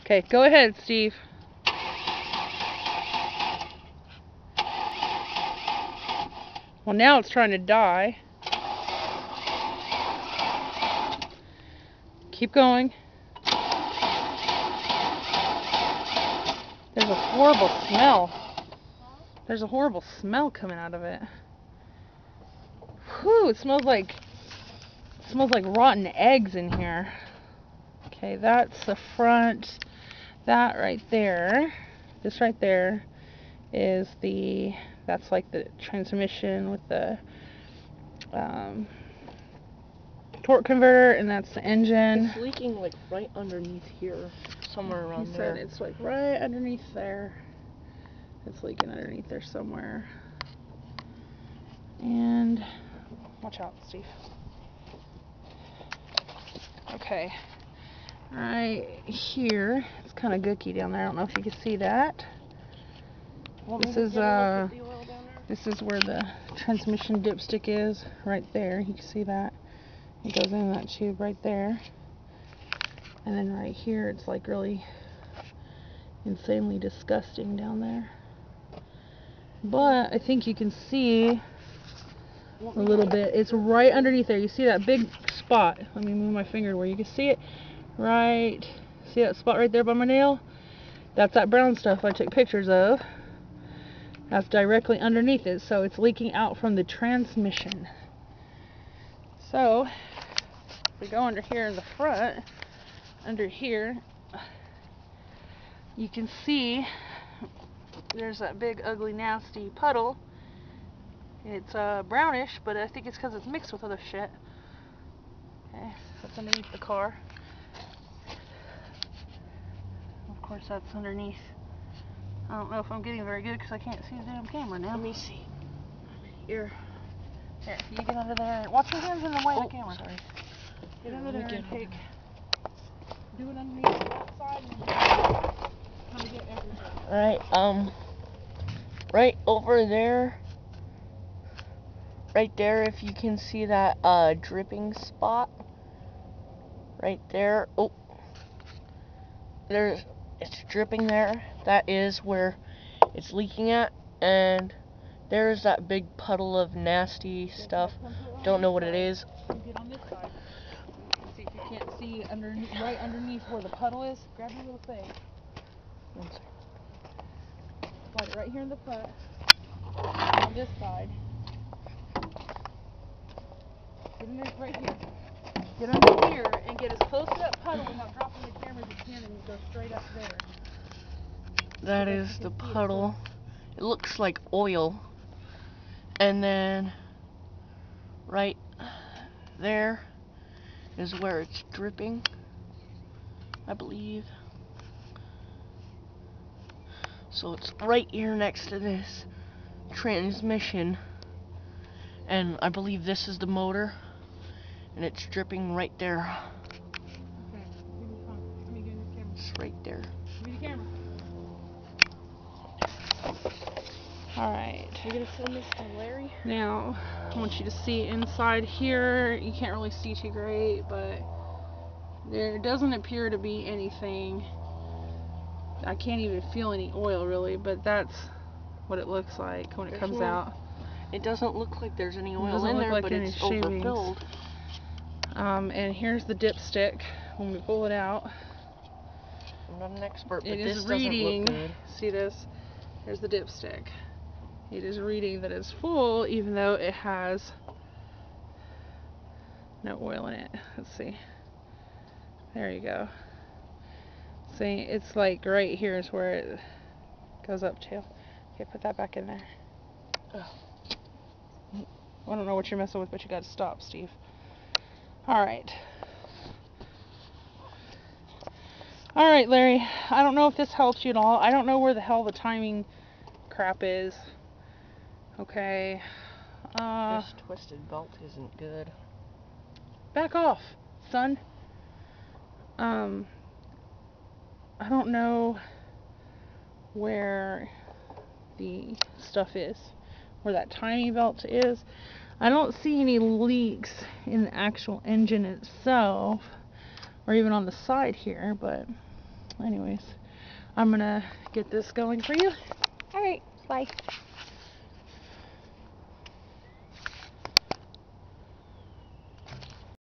Okay, go ahead, Steve. Well, now it's trying to die. Keep going. There's a horrible smell. There's a horrible smell coming out of it. Whew, it smells like rotten eggs in here. Okay, that's the front. That right there, this right there is that's like the transmission with the torque converter, and that's the engine. It's leaking like right underneath here, somewhere around there. He said it's like right underneath there. It's leaking underneath there somewhere. And watch out, Steve. Okay. Right here, it's kind of gooky down there. I don't know if you can see that. This is where the transmission dipstick is, right there. You can see that. It goes in that tube right there. And then right here, it's like really insanely disgusting down there. But I think you can see a little bit. It's right underneath there. You see that big spot? Let me move my finger where you can see it. Right. See that spot right there by my nail? That's that brown stuff I took pictures of. That's directly underneath it, so it's leaking out from the transmission. So, if we go under here in the front, under here, you can see there's that big, ugly, nasty puddle. It's brownish, but I think it's because it's mixed with other shit. Okay, that's underneath the car. Of course, that's underneath. I don't know if I'm getting very good because I can't see the damn camera now. Let me see. Here, you get under there. Watch your hands in the way of the camera. Sorry. Get under there and take. Do it underneath that side and kind of get everything. Alright, right over there. Right there, if you can see that dripping spot. Right there. Oh. It's dripping there. That is where it's leaking at, and there's that big puddle of nasty stuff. Don't know what it is. Get on this side. See if you can't see right underneath where the puddle is. Grab your little thing. One second. Slide it right here in the front. On this side. Get in there right here. Get under here and get as close to that puddle without dropping the camera as you can, and you go straight up there. That is the puddle. It looks like oil. And then right there is where it's dripping, I believe. So it's right here next to this transmission. And I believe this is the motor. And it's dripping right there. Okay, give me the phone. Let me get in the camera. It's right there. Give me the camera. Alright. You're gonna film this to Larry? Now, I want you to see inside here. You can't really see too great, but there doesn't appear to be anything. I can't even feel any oil really, but that's what it looks like when it comes out. It doesn't look like there's any oil in there, but it's overfilled. And here's the dipstick when we pull it out. I'm not an expert, but it this is doesn't reading. look good. See this? Here's the dipstick. It is reading that it's full, even though it has no oil in it. Let's see. There you go. See, it's like right here is where it goes up to. Okay, put that back in there. Ugh. I don't know what you're messing with, but you gotta stop, Steve. Alright. Alright, Larry. I don't know if this helps you at all. I don't know where the hell the timing crap is. Okay. This twisted belt isn't good. Back off, son. I don't know where the stuff is, where that timing belt is. I don't see any leaks in the actual engine itself, or even on the side here, but anyways, I'm gonna get this going for you. Alright, bye.